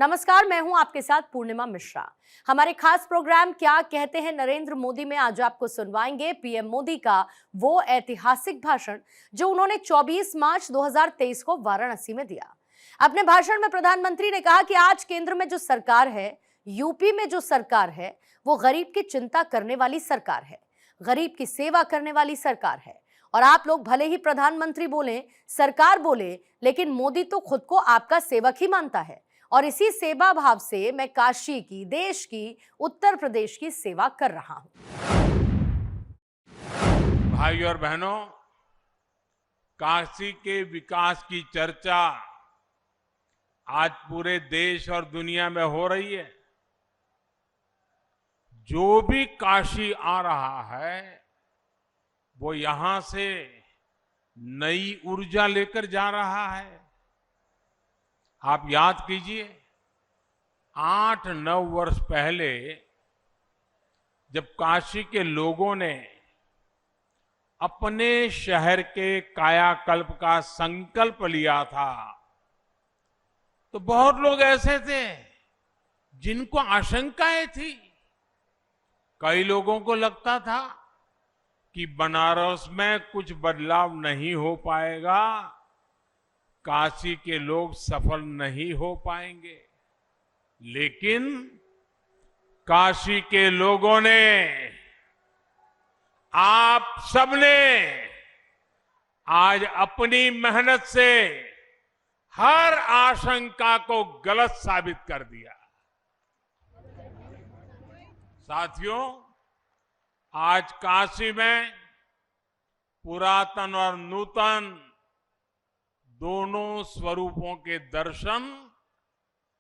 नमस्कार, मैं हूं आपके साथ पूर्णिमा मिश्रा। हमारे खास प्रोग्राम क्या कहते हैं नरेंद्र मोदी में आज आपको सुनवाएंगे पीएम मोदी का वो ऐतिहासिक भाषण जो उन्होंने 24 मार्च 2023 को वाराणसी में दिया। अपने भाषण में प्रधानमंत्री ने कहा कि आज केंद्र में जो सरकार है, यूपी में जो सरकार है, वो गरीब की चिंता करने वाली सरकार है, गरीब की सेवा करने वाली सरकार है। और आप लोग भले ही प्रधानमंत्री बोले, सरकार बोले, लेकिन मोदी तो खुद को आपका सेवक ही मानता है। और इसी सेवा भाव से मैं काशी की, देश की, उत्तर प्रदेश की सेवा कर रहा हूं। भाइयों और बहनों, काशी के विकास की चर्चा आज पूरे देश और दुनिया में हो रही है। जो भी काशी आ रहा है वो यहां से नई ऊर्जा लेकर जा रहा है। आप याद कीजिए, 8-9 वर्ष पहले जब काशी के लोगों ने अपने शहर के कायाकल्प का संकल्प लिया था, तो बहुत लोग ऐसे थे जिनको आशंकाएं थी। कई लोगों को लगता था कि बनारस में कुछ बदलाव नहीं हो पाएगा, काशी के लोग सफल नहीं हो पाएंगे। लेकिन काशी के लोगों ने, आप सबने आज अपनी मेहनत से हर आशंका को गलत साबित कर दिया। साथियों, आज काशी में पुरातन और नूतन दोनों स्वरूपों के दर्शन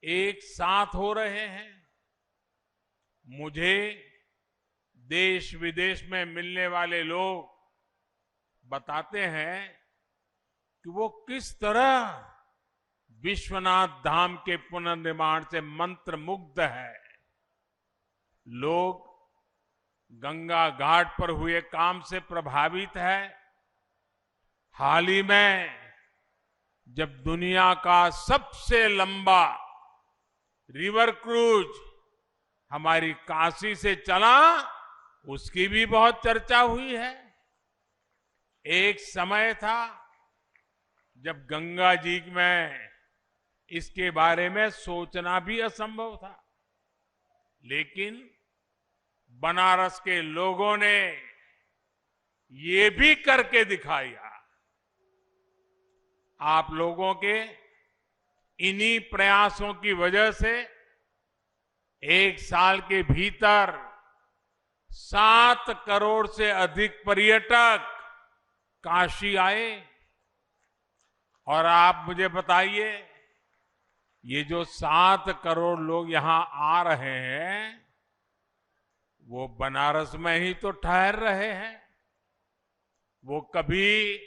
एक साथ हो रहे हैं। मुझे देश विदेश में मिलने वाले लोग बताते हैं कि वो किस तरह विश्वनाथ धाम के पुनर्निर्माण से मंत्रमुग्ध है। लोग गंगा घाट पर हुए काम से प्रभावित है। हाल ही में जब दुनिया का सबसे लंबा रिवर क्रूज हमारी काशी से चला, उसकी भी बहुत चर्चा हुई है। एक समय था जब गंगा जी में इसके बारे में सोचना भी असंभव था, लेकिन बनारस के लोगों ने ये भी करके दिखाया। आप लोगों के इन्हीं प्रयासों की वजह से एक साल के भीतर 7 करोड़ से अधिक पर्यटक काशी आए। और आप मुझे बताइए, ये जो 7 करोड़ लोग यहां आ रहे हैं, वो बनारस में ही तो ठहर रहे हैं। वो कभी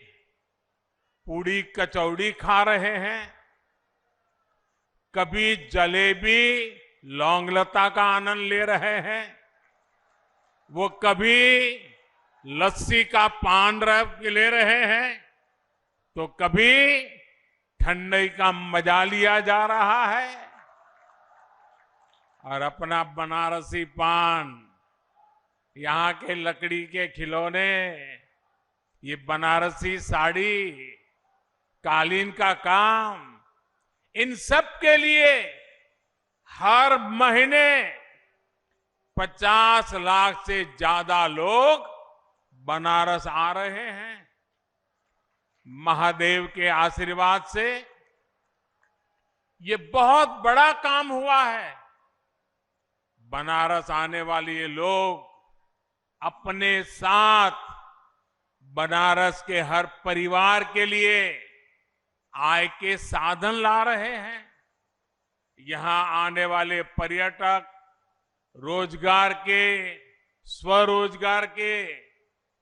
पूड़ी कचौड़ी खा रहे हैं, कभी जलेबी लौंगलता का आनंद ले रहे हैं, वो कभी लस्सी का पान ले रहे हैं, तो कभी ठंडई का मजा लिया जा रहा है। और अपना बनारसी पान, यहाँ के लकड़ी के खिलौने, ये बनारसी साड़ी, कालीन का काम, इन सब के लिए हर महीने 50 लाख से ज्यादा लोग बनारस आ रहे हैं। महादेव के आशीर्वाद से ये बहुत बड़ा काम हुआ है। बनारस आने वाले ये लोग अपने साथ बनारस के हर परिवार के लिए आय के साधन ला रहे हैं। यहां आने वाले पर्यटक रोजगार के, स्वरोजगार के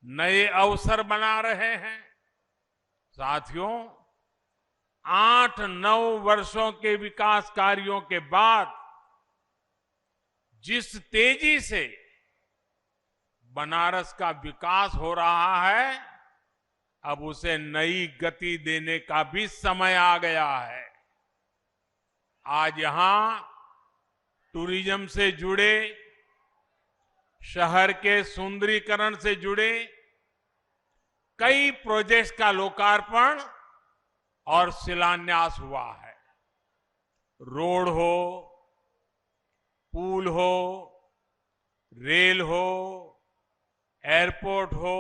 नए अवसर बना रहे हैं। साथियों, 8-9 वर्षों के विकास कार्यों के बाद जिस तेजी से बनारस का विकास हो रहा है, अब उसे नई गति देने का भी समय आ गया है। आज यहां टूरिज्म से जुड़े, शहर के सुंदरीकरण से जुड़े कई प्रोजेक्ट्स का लोकार्पण और शिलान्यास हुआ है। रोड हो, पुल हो, रेल हो, एयरपोर्ट हो,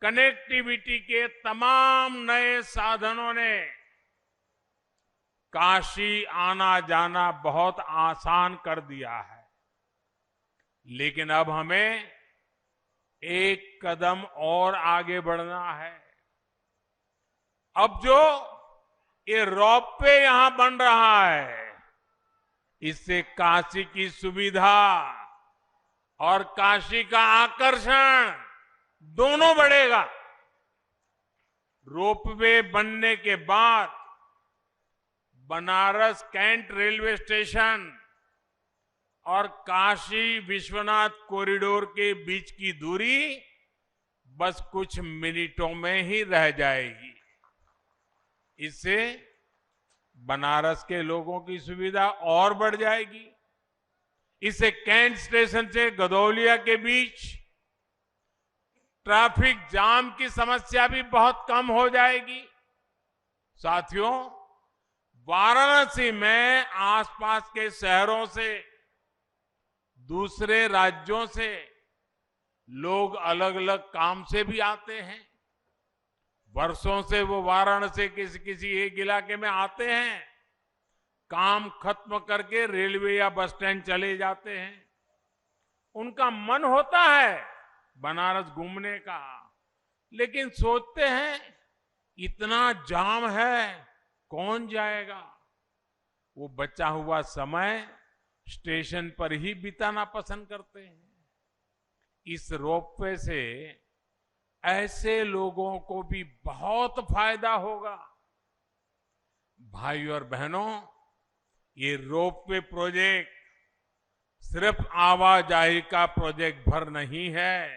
कनेक्टिविटी के तमाम नए साधनों ने काशी आना जाना बहुत आसान कर दिया है। लेकिन अब हमें एक कदम और आगे बढ़ना है। अब जो ये रोपवे यहां बन रहा है, इससे काशी की सुविधा और काशी का आकर्षण दोनों बढ़ेगा। रोपवे बनने के बाद बनारस कैंट रेलवे स्टेशन और काशी विश्वनाथ कॉरिडोर के बीच की दूरी बस कुछ मिनटों में ही रह जाएगी। इससे बनारस के लोगों की सुविधा और बढ़ जाएगी। इससे कैंट स्टेशन से गदौलिया के बीच ट्रैफिक जाम की समस्या भी बहुत कम हो जाएगी। साथियों, वाराणसी में आसपास के शहरों से, दूसरे राज्यों से लोग अलग अलग काम से भी आते हैं। वर्षों से वो वाराणसी किसी एक इलाके में आते हैं, काम खत्म करके रेलवे या बस स्टैंड चले जाते हैं। उनका मन होता है बनारस घूमने का, लेकिन सोचते हैं इतना जाम है, कौन जाएगा। वो बचा हुआ समय स्टेशन पर ही बिताना पसंद करते हैं। इस रोपवे से ऐसे लोगों को भी बहुत फायदा होगा। भाइयों और बहनों, ये रोपवे प्रोजेक्ट सिर्फ आवाजाही का प्रोजेक्ट भर नहीं है।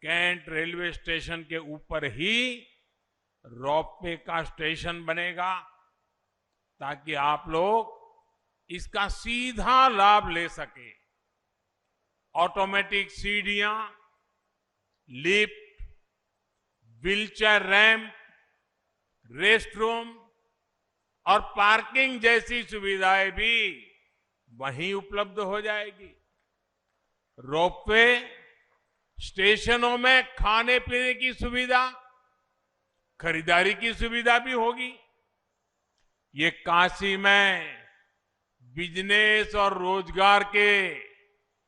कैंट रेलवे स्टेशन के ऊपर ही रोपवे का स्टेशन बनेगा, ताकि आप लोग इसका सीधा लाभ ले सके। ऑटोमेटिक सीढ़ियां, lift, wheelchair ramp, rest room और पार्किंग जैसी सुविधाएं भी वहीं उपलब्ध हो जाएगी। रोपवे स्टेशनों में खाने पीने की सुविधा, खरीदारी की सुविधा भी होगी। ये काशी में बिजनेस और रोजगार के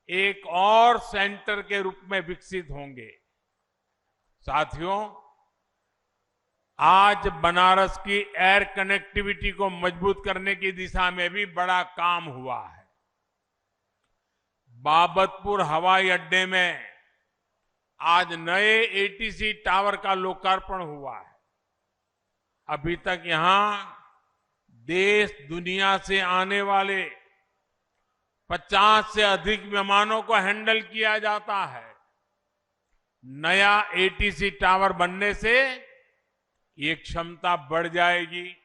एक और सेंटर के रूप में विकसित होंगे। साथियों, आज बनारस की एयर कनेक्टिविटी को मजबूत करने की दिशा में भी बड़ा काम हुआ है। बाबतपुर हवाई अड्डे में आज नए एटीसी टावर का लोकार्पण हुआ है। अभी तक यहां देश दुनिया से आने वाले 50 से अधिक विमानों को हैंडल किया जाता है। नया एटीसी टावर बनने से ये क्षमता बढ़ जाएगी।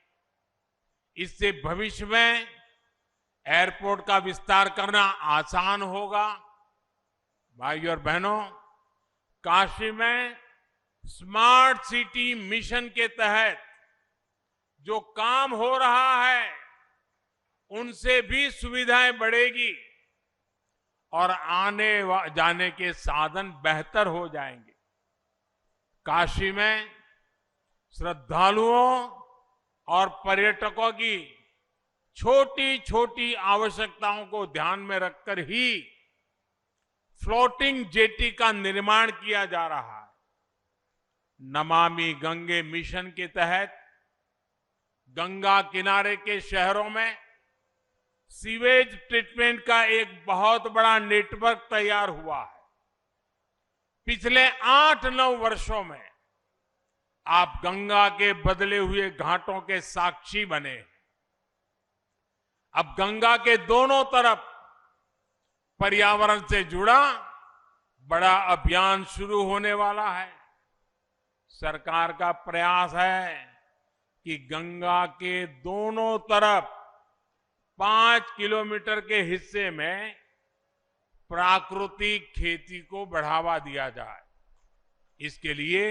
इससे भविष्य में एयरपोर्ट का विस्तार करना आसान होगा। भाइयों और बहनों, काशी में स्मार्ट सिटी मिशन के तहत जो काम हो रहा है, उनसे भी सुविधाएं बढ़ेगी और आने जाने के साधन बेहतर हो जाएंगे। काशी में श्रद्धालुओं और पर्यटकों की छोटी छोटी आवश्यकताओं को ध्यान में रखकर ही फ्लोटिंग जेटी का निर्माण किया जा रहा है। नमामि गंगे मिशन के तहत गंगा किनारे के शहरों में सीवेज ट्रीटमेंट का एक बहुत बड़ा नेटवर्क तैयार हुआ है। पिछले 8-9 वर्षों में आप गंगा के बदले हुए घाटों के साक्षी बने। अब गंगा के दोनों तरफ पर्यावरण से जुड़ा बड़ा अभियान शुरू होने वाला है। सरकार का प्रयास है कि गंगा के दोनों तरफ 5 किलोमीटर के हिस्से में प्राकृतिक खेती को बढ़ावा दिया जाए। इसके लिए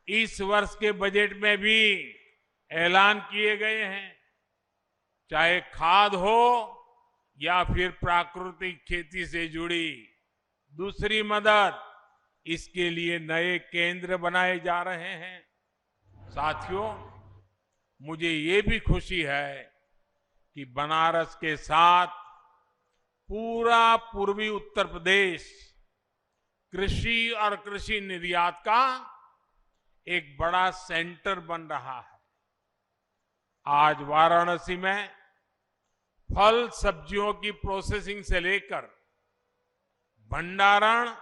इस वर्ष के बजट में भी ऐलान किए गए हैं, चाहे खाद हो या फिर प्राकृतिक खेती से जुड़ी दूसरी मदद, इसके लिए नए केंद्र बनाए जा रहे हैं। साथियों, मुझे ये भी खुशी है कि बनारस के साथ पूरा पूर्वी उत्तर प्रदेश कृषि और कृषि निर्यात का एक बड़ा सेंटर बन रहा है। आज वाराणसी में फल सब्जियों की प्रोसेसिंग से लेकर भंडारण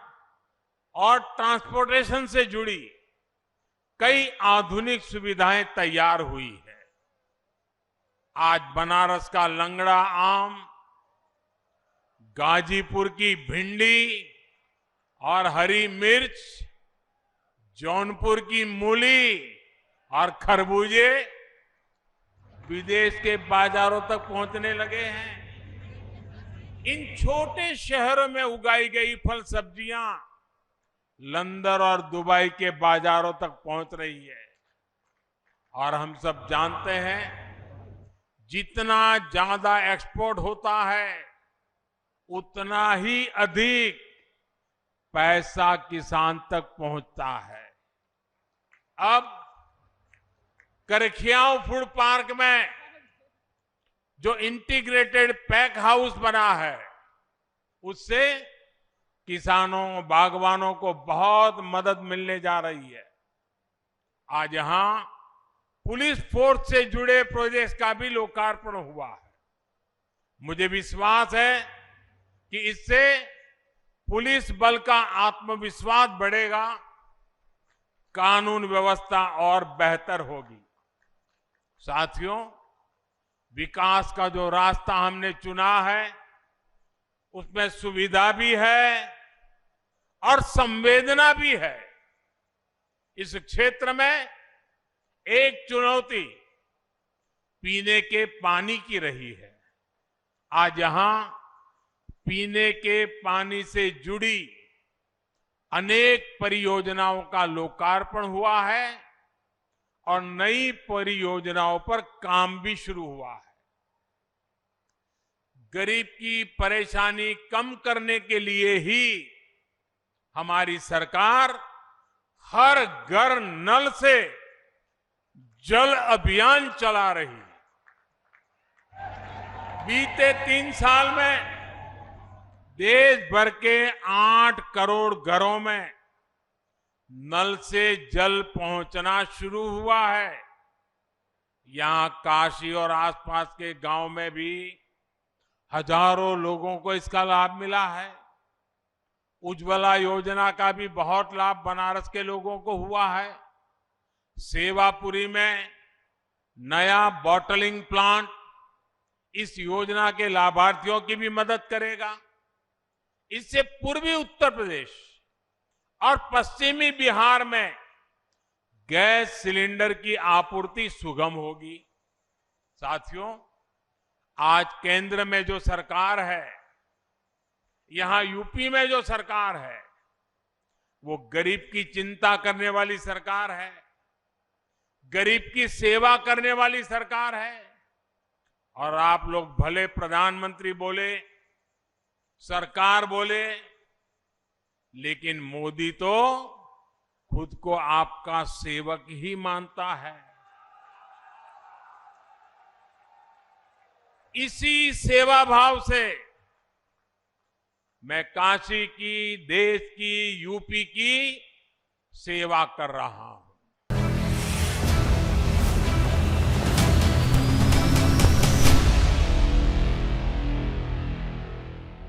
और ट्रांसपोर्टेशन से जुड़ी कई आधुनिक सुविधाएं तैयार हुई है। आज बनारस का लंगड़ा आम, गाजीपुर की भिंडी और हरी मिर्च, जौनपुर की मूली और खरबूजे विदेश के बाजारों तक पहुंचने लगे हैं। इन छोटे शहरों में उगाई गई फल सब्जियां लंदन और दुबई के बाजारों तक पहुंच रही है। और हम सब जानते हैं, जितना ज्यादा एक्सपोर्ट होता है उतना ही अधिक पैसा किसान तक पहुंचता है। अब करखियाओं फूड पार्क में जो इंटीग्रेटेड पैक हाउस बना है, उससे किसानों, बागवानों को बहुत मदद मिलने जा रही है। आज यहां पुलिस फोर्स से जुड़े प्रोजेक्ट्स का भी लोकार्पण हुआ है। मुझे विश्वास है कि इससे पुलिस बल का आत्मविश्वास बढ़ेगा, कानून व्यवस्था और बेहतर होगी। साथियों, विकास का जो रास्ता हमने चुना है उसमें सुविधा भी है और संवेदना भी है। इस क्षेत्र में एक चुनौती पीने के पानी की रही है। आज यहां पीने के पानी से जुड़ी अनेक परियोजनाओं का लोकार्पण हुआ है और नई परियोजनाओं पर काम भी शुरू हुआ है। गरीब की परेशानी कम करने के लिए ही हमारी सरकार हर घर नल से जल अभियान चला रही है। बीते 3 साल में देश भर के 8 करोड़ घरों में नल से जल पहुंचना शुरू हुआ है। यहां काशी और आसपास के गांव में भी हजारों लोगों को इसका लाभ मिला है। उज्ज्वला योजना का भी बहुत लाभ बनारस के लोगों को हुआ है। सेवापुरी में नया बॉटलिंग प्लांट इस योजना के लाभार्थियों की भी मदद करेगा। इससे पूर्वी उत्तर प्रदेश और पश्चिमी बिहार में गैस सिलेंडर की आपूर्ति सुगम होगी। साथियों, आज केंद्र में जो सरकार है, यहां यूपी में जो सरकार है, वो गरीब की चिंता करने वाली सरकार है, गरीब की सेवा करने वाली सरकार है। और आप लोग भले प्रधानमंत्री बोले, सरकार बोले, लेकिन मोदी तो खुद को आपका सेवक ही मानता है। इसी सेवा भाव से मैं काशी की, देश की, यूपी की सेवा कर रहा हूं।